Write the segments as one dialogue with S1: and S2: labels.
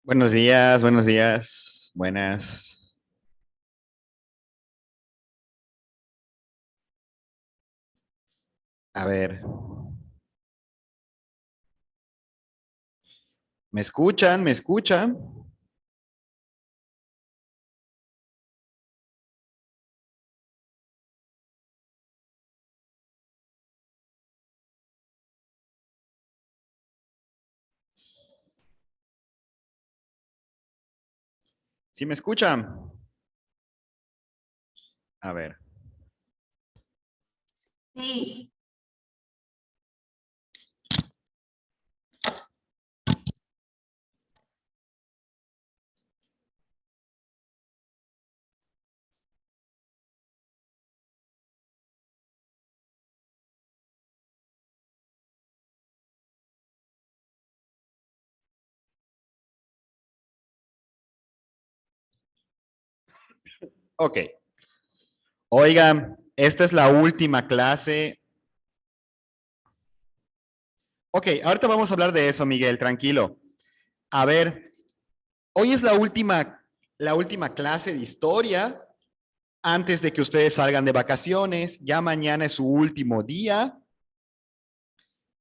S1: Buenos días, buenas. A ver, ¿me escuchan? ¿Me escuchan? ¿Sí me escuchan? A ver,
S2: Sí.
S1: ok. Oigan, esta es la última clase. Ok, ahorita vamos a hablar de eso, Miguel, tranquilo. A ver, hoy es la última clase de historia antes de que ustedes salgan de vacaciones. Ya mañana es su último día.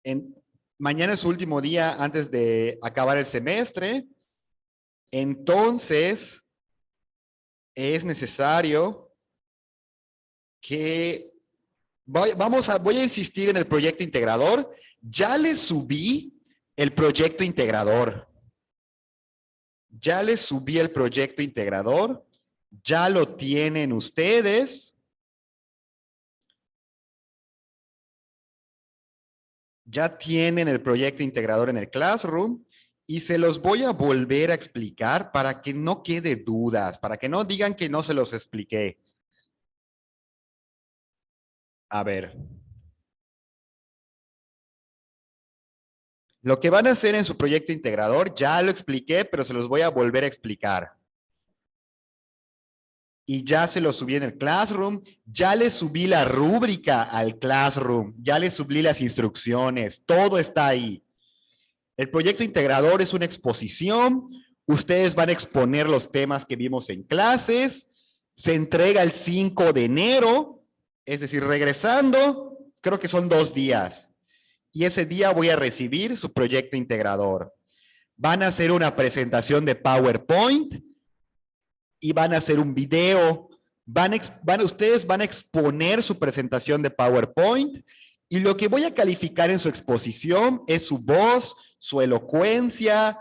S1: En, mañana es su último día antes de acabar el semestre. Entonces, es necesario que voy a insistir en el proyecto integrador. Ya les subí el proyecto integrador. Ya les subí el proyecto integrador. Ya lo tienen ustedes. Ya tienen el proyecto integrador en el Classroom y se los voy a volver a explicar para que no quede dudas, para que no digan que no se los expliqué. A ver. Lo que van a hacer en su proyecto integrador, ya lo expliqué, pero se los voy a volver a explicar. Y ya se lo subí en el Classroom, ya le subí la rúbrica al Classroom, ya le subí las instrucciones, todo está ahí. El proyecto integrador es una exposición, ustedes van a exponer los temas que vimos en clases, se entrega el 5 de enero, es decir, regresando, creo que son 2 días. Y ese día voy a recibir su proyecto integrador. Van a hacer una presentación de PowerPoint y van a hacer un video. Ustedes van a exponer su presentación de PowerPoint y lo que voy a calificar en su exposición es su voz, su elocuencia,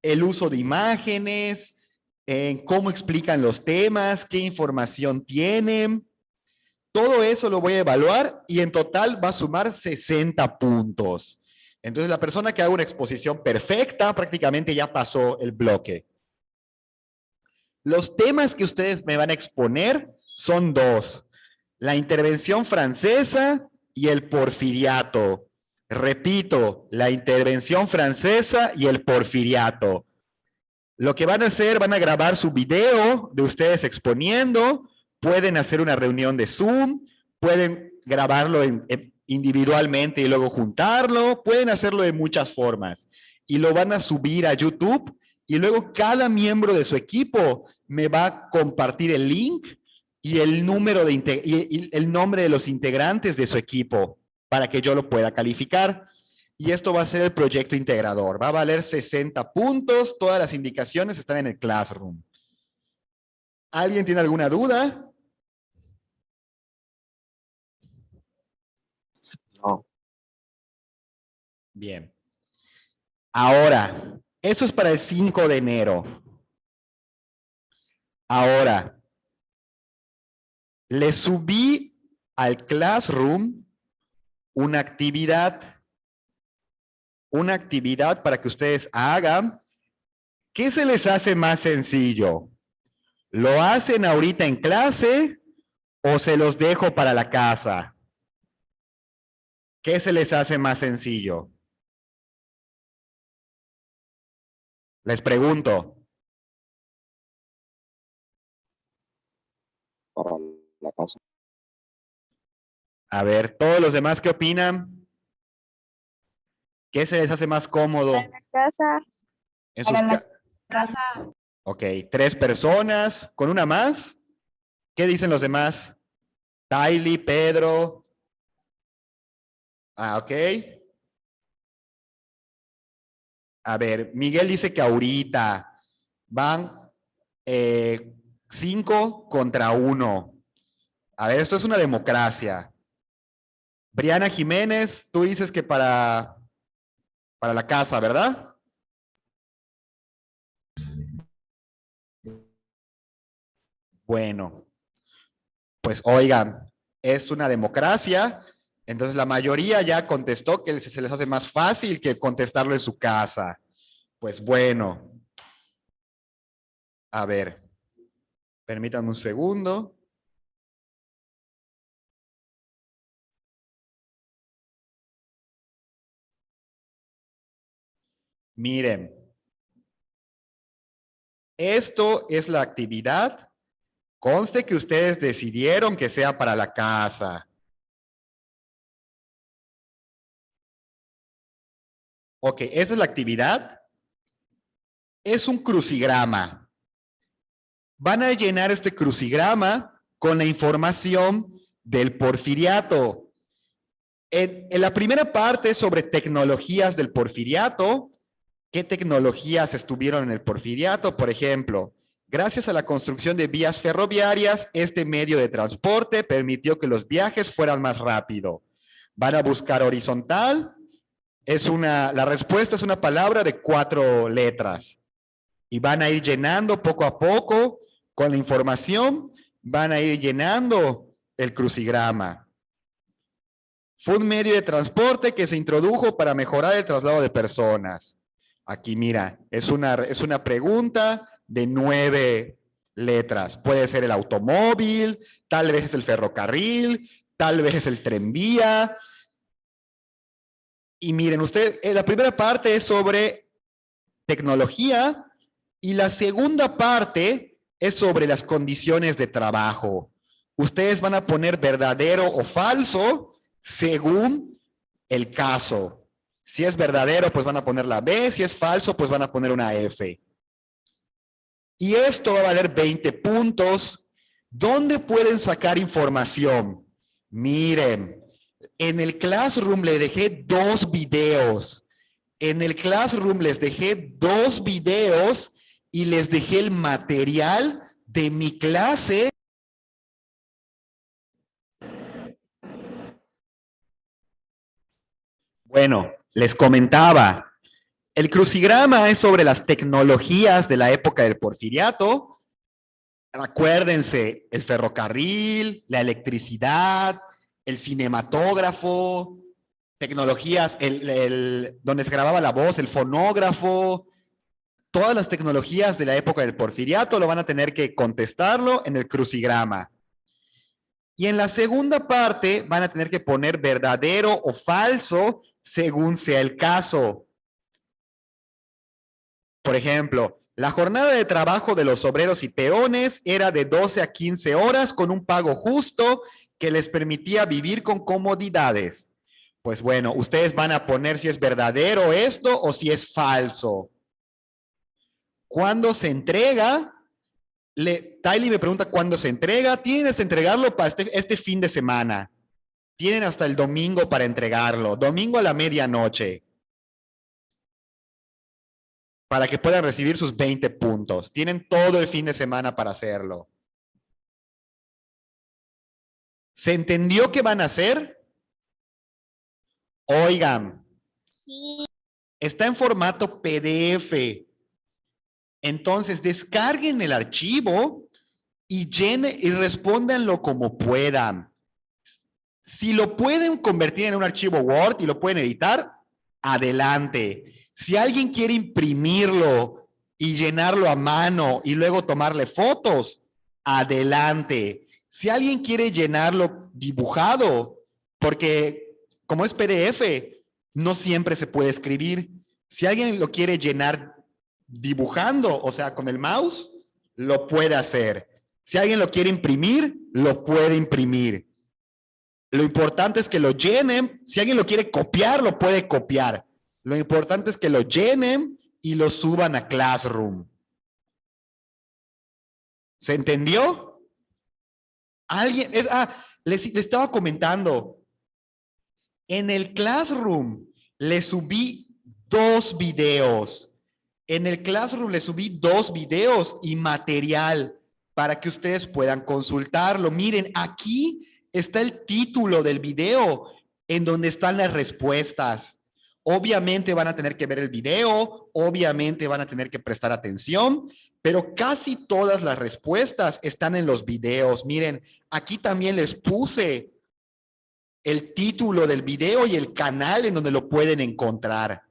S1: el uso de imágenes, en cómo explican los temas, qué información tienen. Todo eso lo voy a evaluar y en total va a sumar 60 puntos. Entonces, la persona que haga una exposición perfecta prácticamente ya pasó el bloque. Los temas que ustedes me van a exponer son dos: la intervención francesa y el porfiriato. Repito, la intervención francesa y el porfiriato. Lo que van a hacer, van a grabar su video de ustedes exponiendo, pueden hacer una reunión de Zoom, pueden grabarlo individualmente y luego juntarlo, pueden hacerlo de muchas formas. Y lo van a subir a YouTube y luego cada miembro de su equipo me va a compartir el link y el número y el nombre de los integrantes de su equipo para que yo lo pueda calificar. Y esto va a ser el proyecto integrador. Va a valer 60 puntos. Todas las indicaciones están en el Classroom. ¿Alguien tiene alguna duda?
S3: No.
S1: Bien. Ahora, eso es para el 5 de enero. Ahora, le subí al Classroom una actividad para que ustedes hagan. ¿Qué se les hace más sencillo? ¿Lo hacen ahorita en clase o se los dejo para la casa? ¿Qué se les hace más sencillo? Les pregunto.
S3: Para la casa.
S1: A ver, ¿todos los demás qué opinan? ¿Qué se les hace más cómodo?
S2: En la casa.
S1: En sus
S2: Para la
S1: ca-
S2: casa.
S1: Ok, 3 personas, ¿con una más? ¿Qué dicen los demás? Tylee, Pedro. Ah, ok. A ver, Miguel dice que ahorita van 5 contra 1. A ver, esto es una democracia. Briana Jiménez, tú dices que para la casa, ¿verdad? Bueno, pues oigan, es una democracia, entonces la mayoría ya contestó que se les hace más fácil que contestarlo en su casa. Pues bueno, a ver, permítanme un segundo. Miren, esto es la actividad. Conste que ustedes decidieron que sea para la casa. Ok, esa es la actividad. Es un crucigrama. Van a llenar este crucigrama con la información del porfiriato. En la primera parte es sobre tecnologías del porfiriato. ¿Qué tecnologías estuvieron en el porfiriato? Por ejemplo, gracias a la construcción de vías ferroviarias, este medio de transporte permitió que los viajes fueran más rápido. Van a buscar horizontal. La respuesta es una palabra de 4 letras. Y van a ir llenando poco a poco con la información, van a ir llenando el crucigrama. Fue un medio de transporte que se introdujo para mejorar el traslado de personas. Aquí mira, es una pregunta de 9 letras. Puede ser el automóvil, tal vez es el ferrocarril, tal vez es el tranvía. Y miren, la primera parte es sobre tecnología y la segunda parte es sobre las condiciones de trabajo. Ustedes van a poner verdadero o falso según el caso. Si es verdadero, pues van a poner la B. Si es falso, pues van a poner una F. Y esto va a valer 20 puntos. ¿Dónde pueden sacar información? Miren, en el Classroom le dejé 2 videos. En el Classroom les dejé 2 videos y les dejé el material de mi clase. Bueno, les comentaba, el crucigrama es sobre las tecnologías de la época del porfiriato. Acuérdense, el ferrocarril, la electricidad, el cinematógrafo, tecnologías, donde se grababa la voz, el fonógrafo, todas las tecnologías de la época del porfiriato lo van a tener que contestarlo en el crucigrama. Y en la segunda parte van a tener que poner verdadero o falso según sea el caso. Por ejemplo, la jornada de trabajo de los obreros y peones era de 12 a 15 horas con un pago justo que les permitía vivir con comodidades. Pues bueno, ustedes van a poner si es verdadero esto o si es falso. ¿Cuándo se entrega? Tylee me pregunta cuándo se entrega. Tienes que entregarlo para este fin de semana. Tienen hasta el domingo para entregarlo. Domingo a la medianoche. Para que puedan recibir sus 20 puntos. Tienen todo el fin de semana para hacerlo. ¿Se entendió qué van a hacer? Oigan.
S2: Sí.
S1: Está en formato PDF. Entonces, descarguen el archivo y respóndanlo como puedan. Si lo pueden convertir en un archivo Word y lo pueden editar, adelante. Si alguien quiere imprimirlo y llenarlo a mano y luego tomarle fotos, adelante. Si alguien quiere llenarlo dibujado, porque como es PDF, no siempre se puede escribir. Si alguien lo quiere llenar dibujando, o sea, con el mouse, lo puede hacer. Si alguien lo quiere imprimir, lo puede imprimir. Lo importante es que lo llenen. Si alguien lo quiere copiar, lo puede copiar. Lo importante es que lo llenen y lo suban a Classroom. ¿Se entendió? Alguien, les estaba comentando. En el Classroom le subí 2 videos. En el Classroom le subí 2 videos y material para que ustedes puedan consultarlo. Miren, aquí está el título del video en donde están las respuestas. Obviamente van a tener que ver el video, obviamente van a tener que prestar atención, pero casi todas las respuestas están en los videos. Miren, aquí también les puse el título del video y el canal en donde lo pueden encontrar.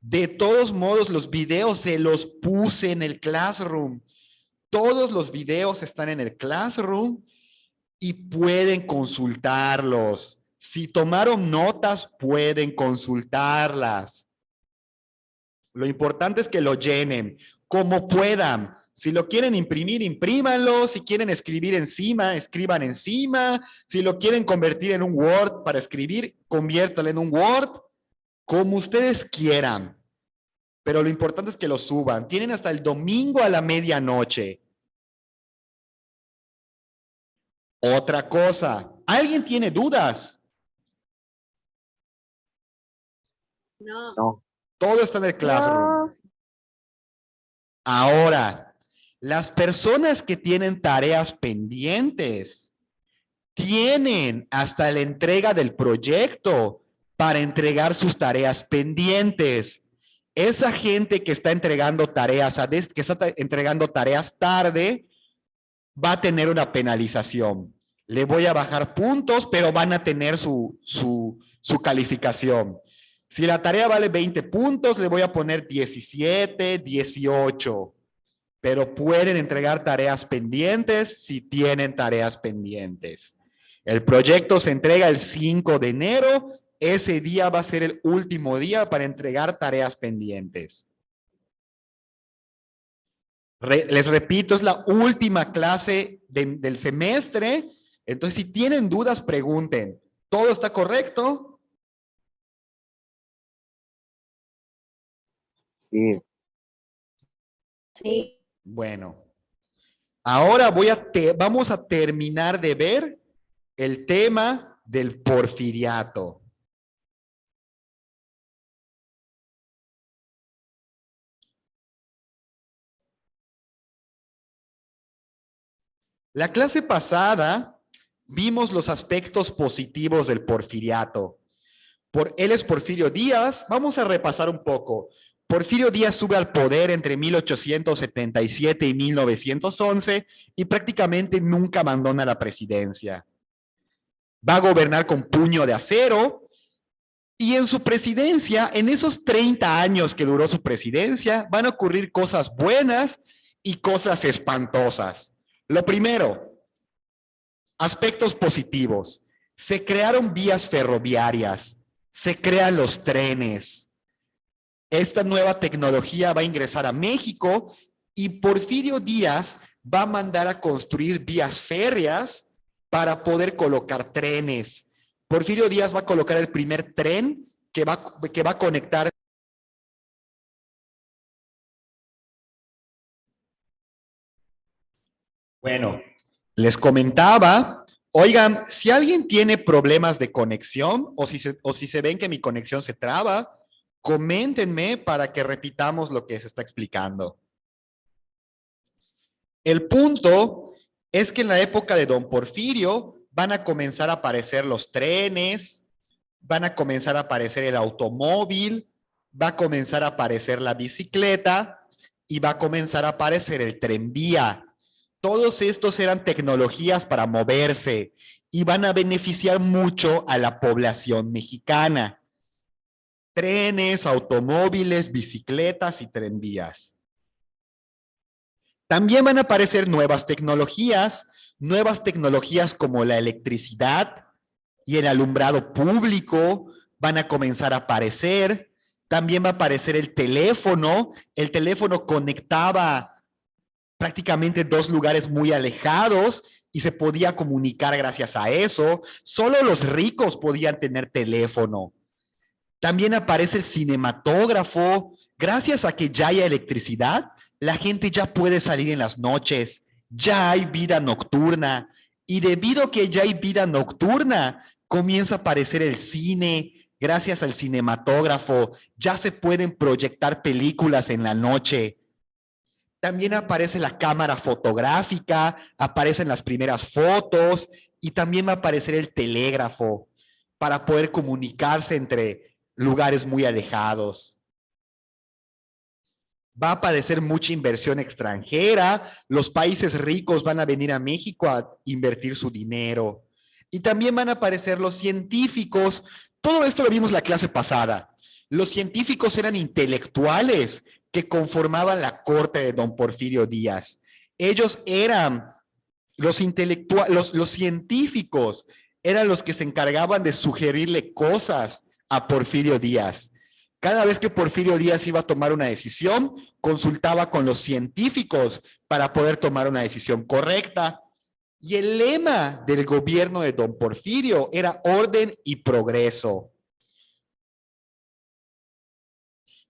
S1: De todos modos, los videos se los puse en el Classroom. Todos los videos están en el Classroom y pueden consultarlos. Si tomaron notas, pueden consultarlas. Lo importante es que lo llenen como puedan. Si lo quieren imprimir, imprímanlo. Si quieren escribir encima, escriban encima. Si lo quieren convertir en un Word para escribir, conviértalo en un Word. Como ustedes quieran. Pero lo importante es que lo suban. Tienen hasta el domingo a la medianoche. Otra cosa. ¿Alguien tiene dudas?
S2: No.
S1: Todo está en el Classroom. Ahora, las personas que tienen tareas pendientes tienen hasta la entrega del proyecto para entregar sus tareas pendientes. Esa gente que está entregando tareas, tarde, va a tener una penalización. Le voy a bajar puntos, pero van a tener su calificación. Si la tarea vale 20 puntos, le voy a poner 17, 18. Pero pueden entregar tareas pendientes si tienen tareas pendientes. El proyecto se entrega el 5 de enero. Ese día va a ser el último día para entregar tareas pendientes. Les repito, es la última clase del semestre. Entonces, si tienen dudas, pregunten. ¿Todo está correcto?
S3: Sí.
S2: Sí.
S1: Bueno. Ahora vamos a terminar de ver el tema del porfiriato. La clase pasada vimos los aspectos positivos del porfiriato. Él es Porfirio Díaz. Vamos a repasar un poco. Porfirio Díaz sube al poder entre 1877 y 1911 y prácticamente nunca abandona la presidencia. Va a gobernar con puño de acero y en su presidencia, en esos 30 años que duró su presidencia, van a ocurrir cosas buenas y cosas espantosas. Lo primero, aspectos positivos. Se crearon vías ferroviarias, se crean los trenes. Esta nueva tecnología va a ingresar a México y Porfirio Díaz va a mandar a construir vías férreas para poder colocar trenes. Porfirio Díaz va a colocar el primer tren que va a conectar. Bueno, les comentaba, oigan, si alguien tiene problemas de conexión o si se ven que mi conexión se traba, coméntenme para que repitamos lo que se está explicando. El punto es que en la época de Don Porfirio van a comenzar a aparecer los trenes, van a comenzar a aparecer el automóvil, va a comenzar a aparecer la bicicleta y va a comenzar a aparecer el tranvía. Todos estos eran tecnologías para moverse y van a beneficiar mucho a la población mexicana. Trenes, automóviles, bicicletas y tranvías. También van a aparecer nuevas tecnologías como la electricidad y el alumbrado público van a comenzar a aparecer. También va a aparecer el teléfono. El teléfono conectaba prácticamente 2 lugares muy alejados y se podía comunicar gracias a eso. Solo los ricos podían tener teléfono. También aparece el cinematógrafo. Gracias a que ya hay electricidad, la gente ya puede salir en las noches. Ya hay vida nocturna. Y debido a que ya hay vida nocturna, comienza a aparecer el cine. Gracias al cinematógrafo, ya se pueden proyectar películas en la noche. También aparece la cámara fotográfica, aparecen las primeras fotos y también va a aparecer el telégrafo para poder comunicarse entre lugares muy alejados. Va a aparecer mucha inversión extranjera, los países ricos van a venir a México a invertir su dinero. Y también van a aparecer los científicos. Todo esto lo vimos la clase pasada. Los científicos eran intelectuales que conformaban la corte de don Porfirio Díaz. Ellos eran los científicos, eran los que se encargaban de sugerirle cosas a Porfirio Díaz. Cada vez que Porfirio Díaz iba a tomar una decisión, consultaba con los científicos para poder tomar una decisión correcta. Y el lema del gobierno de don Porfirio era orden y progreso.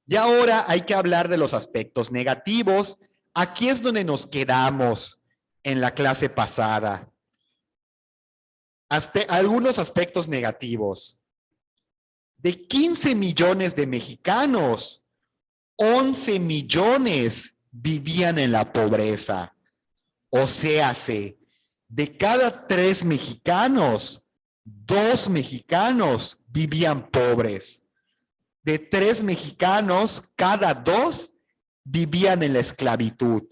S1: Y ahora hay que hablar de los aspectos negativos. Aquí es donde nos quedamos en la clase pasada. Algunos aspectos negativos. De 15 millones de mexicanos, 11 millones vivían en la pobreza. O sea, de cada 3 mexicanos, 2 mexicanos vivían pobres. De 3 mexicanos, cada 2 vivían en la esclavitud.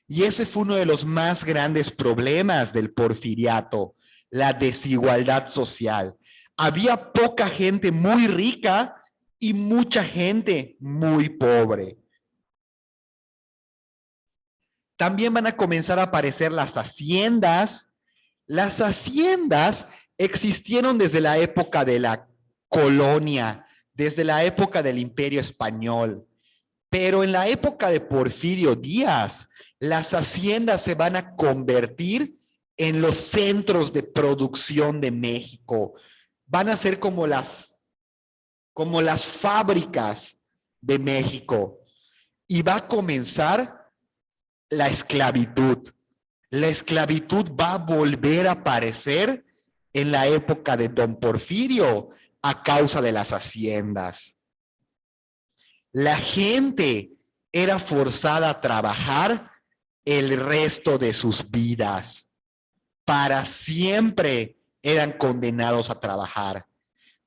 S1: Y ese fue uno de los más grandes problemas del porfiriato, la desigualdad social. Había poca gente muy rica y mucha gente muy pobre. También van a comenzar a aparecer las haciendas. Las haciendas existieron desde la época de la colonia, desde la época del Imperio Español. Pero en la época de Porfirio Díaz, las haciendas se van a convertir en los centros de producción de México. Van a ser como las fábricas de México. Y va a comenzar la esclavitud. La esclavitud va a volver a aparecer en la época de don Porfirio a causa de las haciendas. La gente era forzada a trabajar el resto de sus vidas. Para siempre eran condenados a trabajar.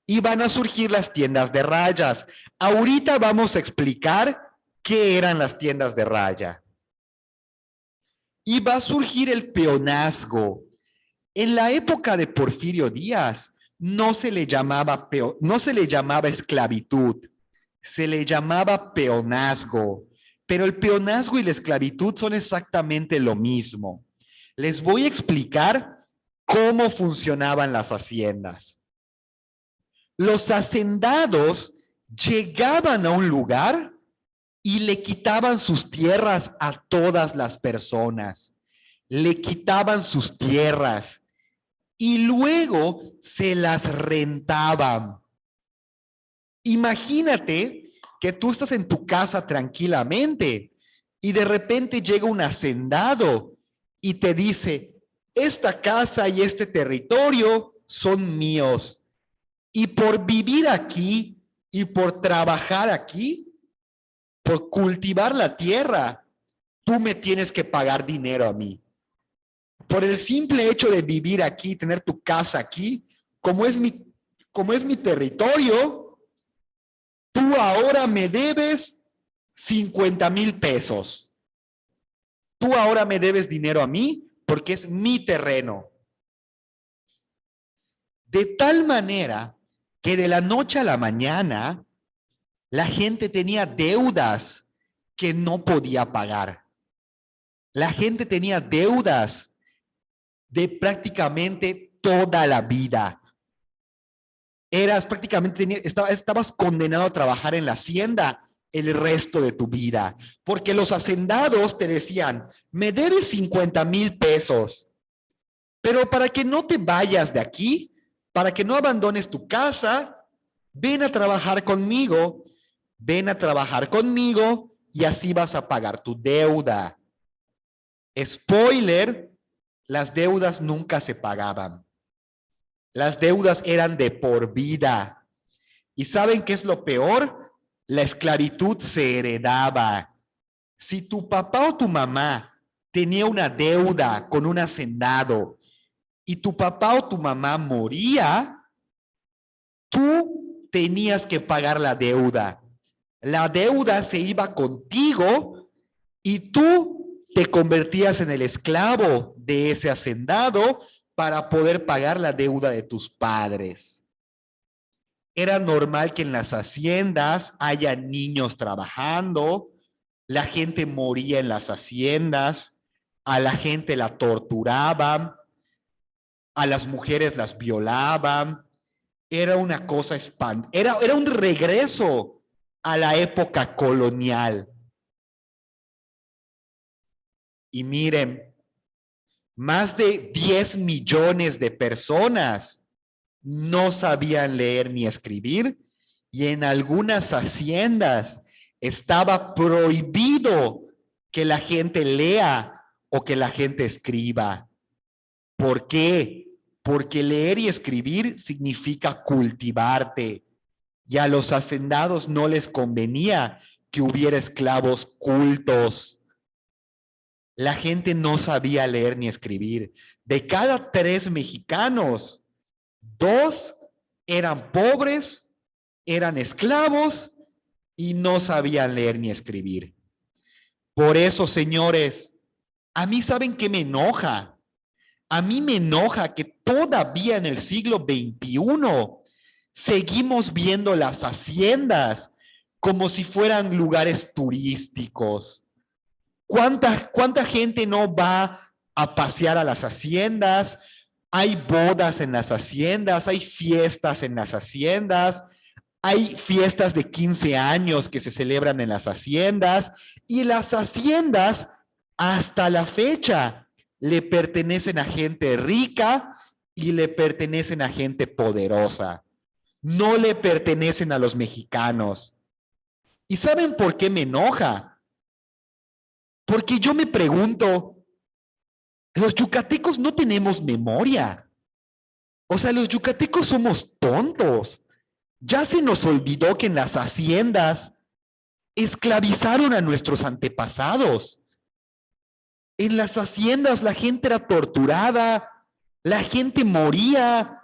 S1: Y van a surgir las tiendas de rayas. Ahorita vamos a explicar qué eran las tiendas de raya. Y va a surgir el peonazgo. En la época de Porfirio Díaz no se le llamaba esclavitud, se le llamaba peonazgo. Pero el peonazgo y la esclavitud son exactamente lo mismo. Les voy a explicar cómo funcionaban las haciendas. Los hacendados llegaban a un lugar y le quitaban sus tierras a todas las personas. Le quitaban sus tierras y luego se las rentaban. Imagínate que tú estás en tu casa tranquilamente y de repente llega un hacendado y te dice, esta casa y este territorio son míos. Y por vivir aquí y por trabajar aquí, por cultivar la tierra, tú me tienes que pagar dinero a mí. Por el simple hecho de vivir aquí, tener tu casa aquí, como es mi territorio, tú ahora me debes 50,000 pesos. Tú ahora me debes dinero a mí porque es mi terreno. De tal manera que de la noche a la mañana la gente tenía deudas que no podía pagar. La gente tenía deudas de prácticamente toda la vida. Estabas condenado a trabajar en la hacienda el resto de tu vida, porque los hacendados te decían, me debes 50,000 pesos, Pero para que no te vayas de aquí, para que no abandones tu casa, ven a trabajar conmigo, ven a trabajar conmigo y así vas a pagar tu deuda. Spoiler, las deudas nunca se pagaban. Las deudas eran de por vida. ¿Y saben qué es lo peor? La esclavitud se heredaba. Si tu papá o tu mamá tenía una deuda con un hacendado y tu papá o tu mamá moría, tú tenías que pagar la deuda. La deuda se iba contigo y tú te convertías en el esclavo de ese hacendado para poder pagar la deuda de tus padres. Era normal que en las haciendas haya niños trabajando, la gente moría en las haciendas, a la gente la torturaban, a las mujeres las violaban. Era una cosa espantosa, era un regreso a la época colonial. Y miren, más de 10 millones de personas no sabían leer ni escribir y en algunas haciendas estaba prohibido que la gente lea o que la gente escriba. ¿Por qué? Porque leer y escribir significa cultivarte y a los hacendados no les convenía que hubiera esclavos cultos. La gente no sabía leer ni escribir. De cada 3 mexicanos, 2 eran pobres, eran esclavos y no sabían leer ni escribir. Por eso, señores, a mí ¿saben qué me enoja? A mí me enoja que todavía en el siglo XXI seguimos viendo las haciendas como si fueran lugares turísticos. ¿Cuánta gente no va a pasear a las haciendas? Hay bodas en las haciendas, hay fiestas en las haciendas, hay fiestas de 15 años que se celebran en las haciendas y las haciendas hasta la fecha le pertenecen a gente rica y le pertenecen a gente poderosa. No le pertenecen a los mexicanos. ¿Y saben por qué me enoja? Porque yo me pregunto, los yucatecos no tenemos memoria. O sea, los yucatecos somos tontos. Ya se nos olvidó que en las haciendas esclavizaron a nuestros antepasados. En las haciendas la gente era torturada, la gente moría,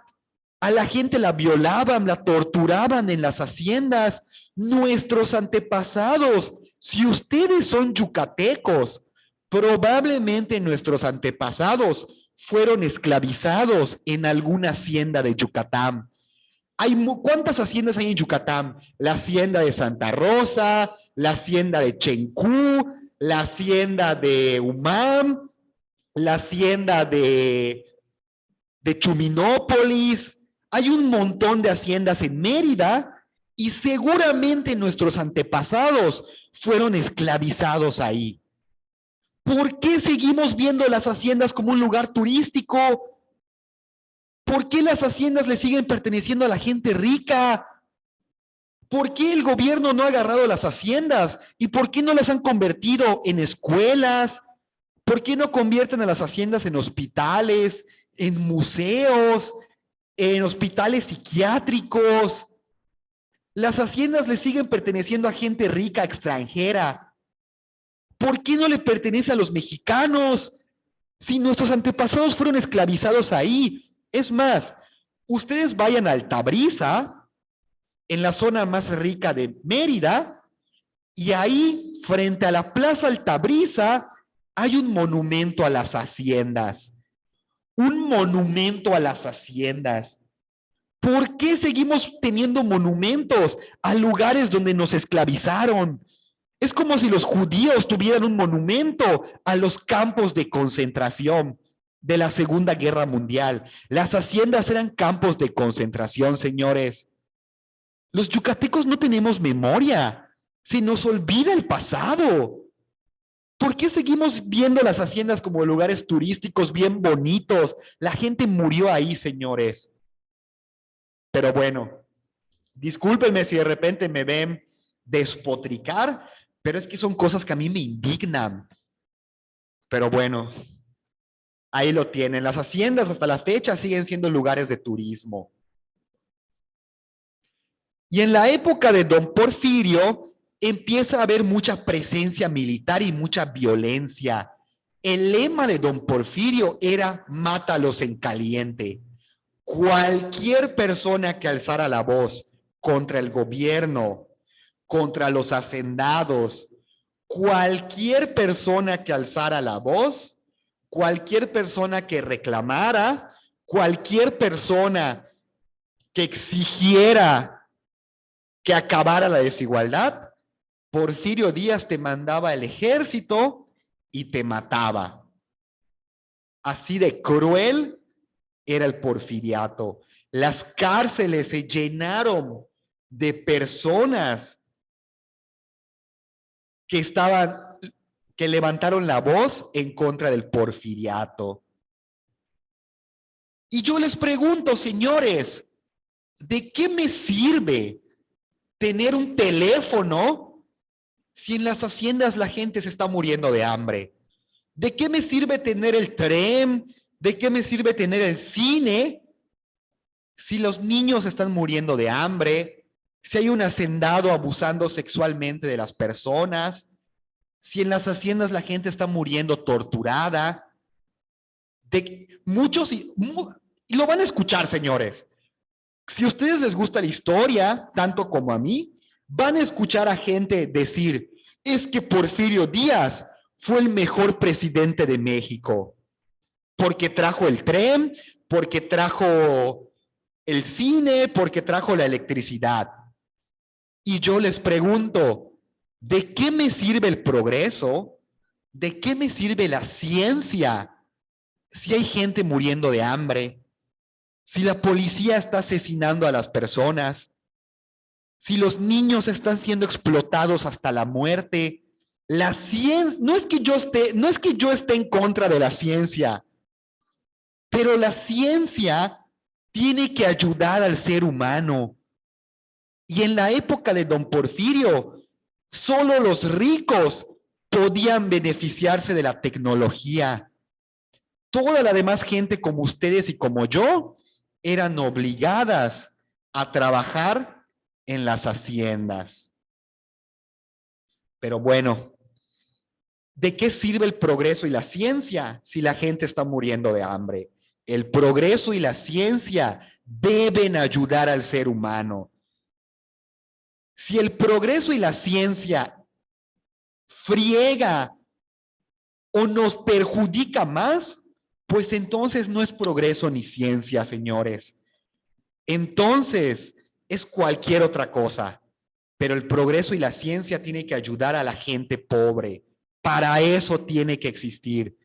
S1: a la gente la violaban, la torturaban en las haciendas. Nuestros antepasados, si ustedes son yucatecos, probablemente nuestros antepasados fueron esclavizados en alguna hacienda de Yucatán. ¿Cuántas haciendas hay en Yucatán? La hacienda de Santa Rosa, la hacienda de Chencú, la hacienda de Umam, la hacienda de Chuminópolis. Hay un montón de haciendas en Mérida y seguramente nuestros antepasados fueron esclavizados ahí. ¿Por qué seguimos viendo las haciendas como un lugar turístico? ¿Por qué las haciendas le siguen perteneciendo a la gente rica? ¿Por qué el gobierno no ha agarrado las haciendas? ¿Y por qué no las han convertido en escuelas? ¿Por qué no convierten a las haciendas en hospitales, en museos, en hospitales psiquiátricos? Las haciendas le siguen perteneciendo a gente rica extranjera. ¿Por qué no le pertenece a los mexicanos? Si nuestros antepasados fueron esclavizados ahí. Es más, ustedes vayan a Altabrisa, en la zona más rica de Mérida, y ahí, frente a la Plaza Altabrisa, hay un monumento a las haciendas. Un monumento a las haciendas. ¿Por qué seguimos teniendo monumentos a lugares donde nos esclavizaron? Es como si los judíos tuvieran un monumento a los campos de concentración de la Segunda Guerra Mundial. Las haciendas eran campos de concentración, señores. Los yucatecos no tenemos memoria. Se nos olvida el pasado. ¿Por qué seguimos viendo las haciendas como lugares turísticos bien bonitos? La gente murió ahí, señores. Pero bueno, discúlpenme si de repente me ven despotricar, pero es que son cosas que a mí me indignan. Pero bueno, ahí lo tienen. Las haciendas hasta la fecha siguen siendo lugares de turismo. Y en la época de Don Porfirio empieza a haber mucha presencia militar y mucha violencia. El lema de Don Porfirio era mátalos en caliente. Cualquier persona que alzara la voz contra el gobierno, contra los hacendados, cualquier persona que alzara la voz, cualquier persona que reclamara, cualquier persona que exigiera que acabara la desigualdad, Porfirio Díaz te mandaba el ejército y te mataba. Así de cruel era el porfiriato. Las cárceles se llenaron de personas que levantaron la voz en contra del porfiriato. Y yo les pregunto, señores, ¿de qué me sirve tener un teléfono si en las haciendas la gente se está muriendo de hambre? ¿De qué me sirve tener el tren? ¿De qué me sirve tener el cine si los niños están muriendo de hambre? Si hay un hacendado abusando sexualmente de las personas, si en las haciendas la gente está muriendo torturada, muchos, y lo van a escuchar, señores. Si a ustedes les gusta la historia, tanto como a mí, van a escuchar a gente decir, es que Porfirio Díaz fue el mejor presidente de México, porque trajo el tren, porque trajo el cine, porque trajo la electricidad. Y yo les pregunto, ¿de qué me sirve el progreso? ¿De qué me sirve la ciencia si hay gente muriendo de hambre? Si la policía está asesinando a las personas, si los niños están siendo explotados hasta la muerte, la ciencia, no es que yo esté en contra de la ciencia, pero la ciencia tiene que ayudar al ser humano. Y en la época de Don Porfirio, solo los ricos podían beneficiarse de la tecnología. Toda la demás gente como ustedes y como yo eran obligadas a trabajar en las haciendas. Pero bueno, ¿de qué sirve el progreso y la ciencia si la gente está muriendo de hambre? El progreso y la ciencia deben ayudar al ser humano. Si el progreso y la ciencia friega o nos perjudica más, pues entonces no es progreso ni ciencia, señores. Entonces es cualquier otra cosa. Pero el progreso y la ciencia tienen que ayudar a la gente pobre. Para eso tiene que existir.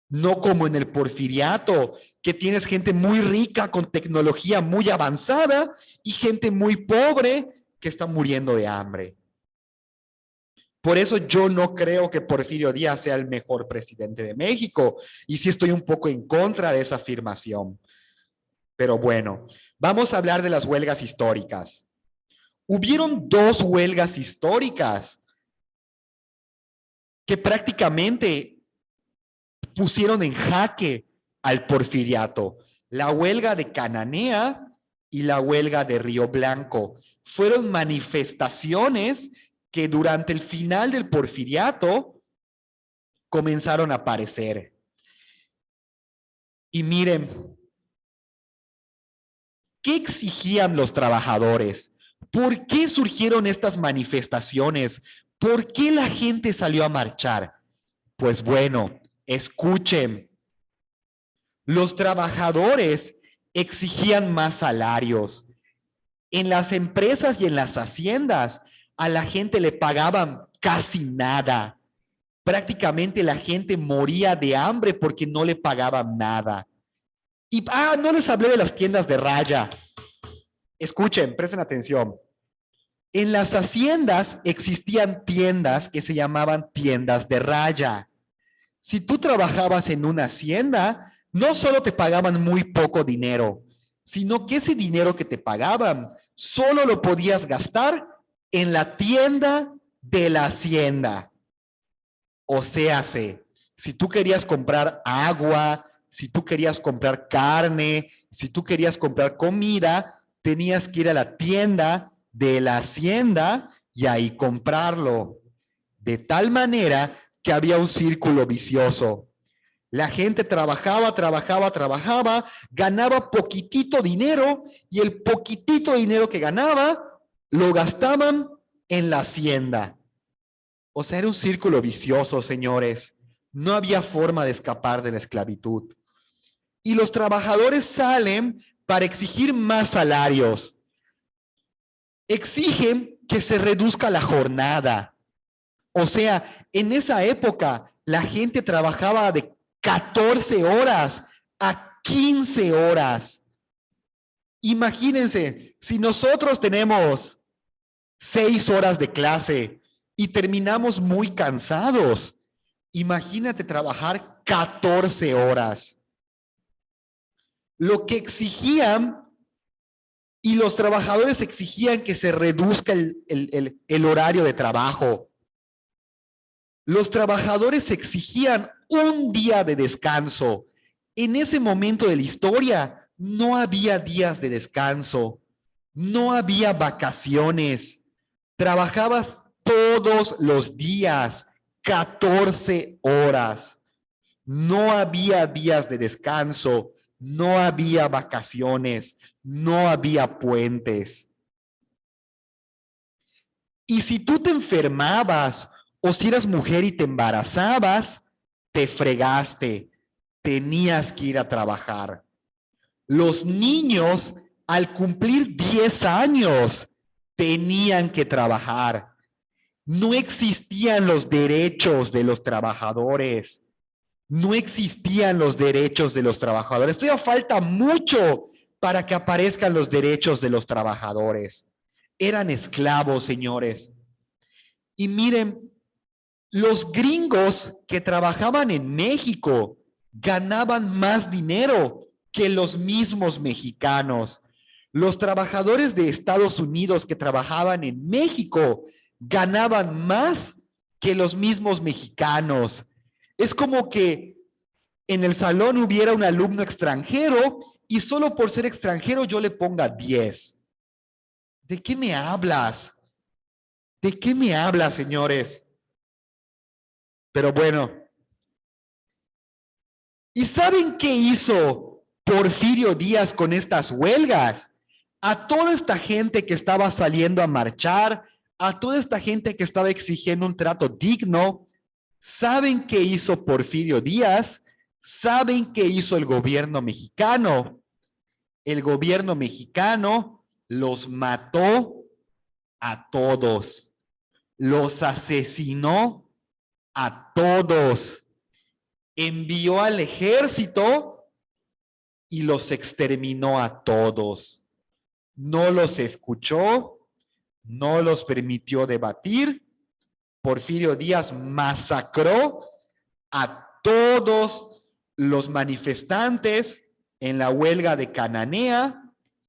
S1: No como en el porfiriato, que tienes gente muy rica con tecnología muy avanzada y gente muy pobre que está muriendo de hambre. Por eso yo no creo que Porfirio Díaz sea el mejor presidente de México. Y sí estoy un poco en contra de esa afirmación. Pero bueno, vamos a hablar de las huelgas históricas. Hubieron dos huelgas históricas que prácticamente pusieron en jaque al porfiriato. La huelga de Cananea y la huelga de Río Blanco. Fueron manifestaciones que durante el final del porfiriato comenzaron a aparecer. Y miren, ¿qué exigían los trabajadores? ¿Por qué surgieron estas manifestaciones? ¿Por qué la gente salió a marchar? Pues bueno, escuchen. Los trabajadores exigían más salarios. En las empresas y en las haciendas, a la gente le pagaban casi nada. Prácticamente la gente moría de hambre porque no le pagaban nada. Y, no les hablé de las tiendas de raya. Escuchen, presten atención. En las haciendas existían tiendas que se llamaban tiendas de raya. Si tú trabajabas en una hacienda, no solo te pagaban muy poco dinero, sino que ese dinero que te pagaban solo lo podías gastar en la tienda de la hacienda. O sea, si tú querías comprar agua, si tú querías comprar carne, si tú querías comprar comida, tenías que ir a la tienda de la hacienda y ahí comprarlo. De tal manera que había un círculo vicioso. La gente trabajaba, ganaba poquitito dinero y el poquitito dinero que ganaba lo gastaban en la hacienda. O sea, era un círculo vicioso, señores. No había forma de escapar de la esclavitud. Y los trabajadores salen para exigir más salarios. Exigen que se reduzca la jornada. O sea, en esa época la gente trabajaba de 14 horas a 15 horas. Imagínense, si nosotros tenemos 6 horas de clase y terminamos muy cansados, imagínate trabajar 14 horas. Lo que exigían y los trabajadores exigían que se reduzca el horario de trabajo. Los trabajadores exigían un día de descanso. En ese momento de la historia no había días de descanso, no había vacaciones. Trabajabas todos los días, 14 horas. No había días de descanso, no había vacaciones, no había puentes. Y si tú te enfermabas o si eras mujer y te embarazabas, te fregaste, tenías que ir a trabajar. Los niños, al cumplir 10 años, tenían que trabajar. No existían los derechos de los trabajadores. No existían los derechos de los trabajadores. Todavía falta mucho para que aparezcan los derechos de los trabajadores. Eran esclavos, señores. Y miren, los gringos que trabajaban en México ganaban más dinero que los mismos mexicanos. Los trabajadores de Estados Unidos que trabajaban en México ganaban más que los mismos mexicanos. Es como que en el salón hubiera un alumno extranjero y solo por ser extranjero yo le ponga 10. ¿De qué me hablas? ¿De qué me hablas, señores? Pero bueno. ¿Y saben qué hizo Porfirio Díaz con estas huelgas? A toda esta gente que estaba saliendo a marchar, a toda esta gente que estaba exigiendo un trato digno, ¿saben qué hizo Porfirio Díaz? ¿Saben qué hizo el gobierno mexicano? El gobierno mexicano los mató a todos, los asesinó a todos, envió al ejército y los exterminó a todos. No los escuchó, no los permitió debatir. Porfirio Díaz masacró a todos los manifestantes en la huelga de Cananea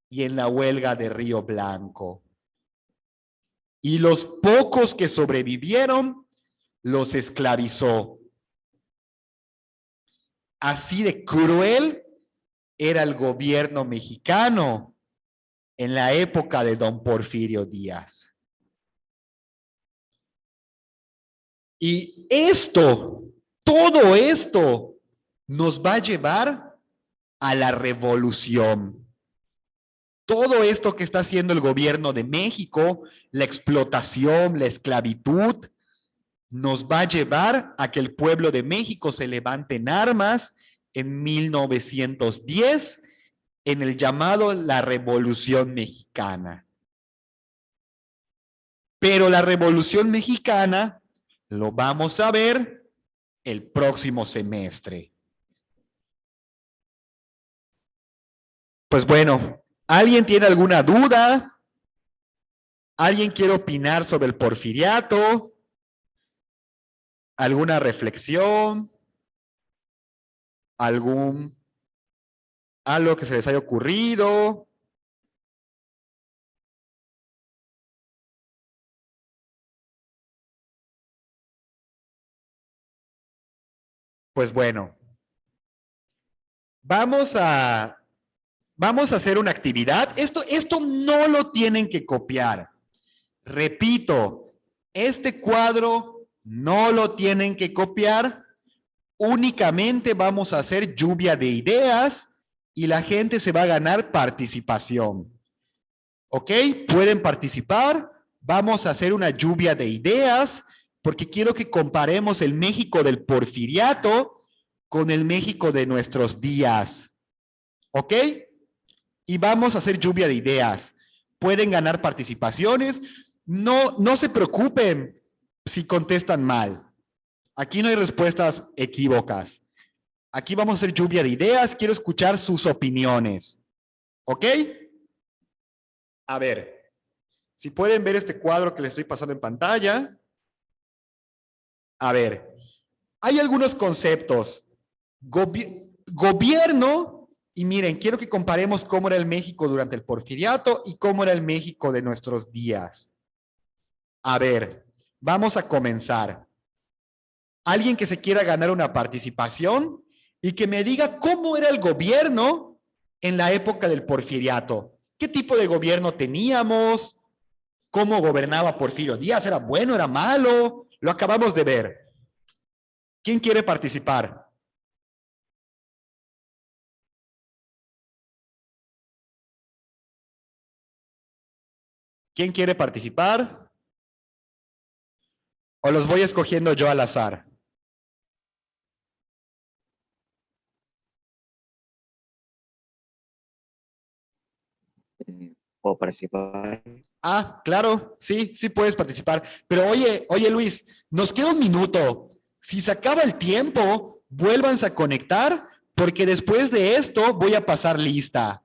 S1: y en la huelga de Río Blanco. Y los pocos que sobrevivieron los esclavizó. Así de cruel era el gobierno mexicano en la época de don Porfirio Díaz. Y todo esto nos va a llevar a la revolución. Todo esto que está haciendo el gobierno de México, la explotación, la esclavitud, nos va a llevar a que el pueblo de México se levante en armas en 1910 en el llamado la Revolución Mexicana. Pero la Revolución Mexicana lo vamos a ver el próximo semestre. Pues bueno, ¿alguien tiene alguna duda? ¿Alguien quiere opinar sobre el porfiriato? ¿Alguna reflexión? ¿Algo que se les haya ocurrido? Pues bueno, vamos a hacer una actividad. Esto no lo tienen que copiar. Repito, este cuadro no lo tienen que copiar. Únicamente vamos a hacer lluvia de ideas y la gente se va a ganar participación. ¿Ok? Pueden participar. Vamos a hacer una lluvia de ideas porque quiero que comparemos el México del Porfiriato con el México de nuestros días. ¿Ok? Y vamos a hacer lluvia de ideas. Pueden ganar participaciones. No se preocupen si contestan mal. Aquí no hay respuestas equívocas. Aquí vamos a hacer lluvia de ideas. Quiero escuchar sus opiniones. ¿Ok? A ver, si pueden ver este cuadro que les estoy pasando en pantalla. A ver, hay algunos conceptos. Gobierno, y miren, quiero que comparemos cómo era el México durante el Porfiriato y cómo era el México de nuestros días. A ver, vamos a comenzar. Alguien que se quiera ganar una participación y que me diga cómo era el gobierno en la época del Porfiriato. ¿Qué tipo de gobierno teníamos? ¿Cómo gobernaba Porfirio Díaz? ¿Era bueno? ¿Era malo? Lo acabamos de ver. ¿Quién quiere participar? ¿Quién quiere participar? ¿O los voy escogiendo yo al azar?
S3: ¿Puedo participar?
S1: Ah, claro, sí puedes participar. Pero oye Luis, nos queda un minuto. Si se acaba el tiempo, vuélvanse a conectar, porque después de esto voy a pasar lista.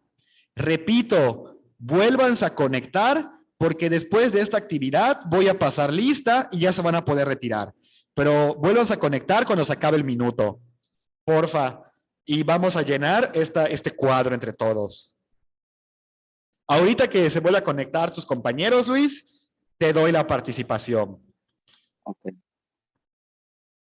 S1: Repito, vuélvanse a conectar, porque después de esta actividad voy a pasar lista y ya se van a poder retirar. Pero vuélvanse a conectar cuando se acabe el minuto. Porfa. Y vamos a llenar este cuadro entre todos. Ahorita que se vuelva a conectar tus compañeros, Luis, te doy la participación.
S3: Ok.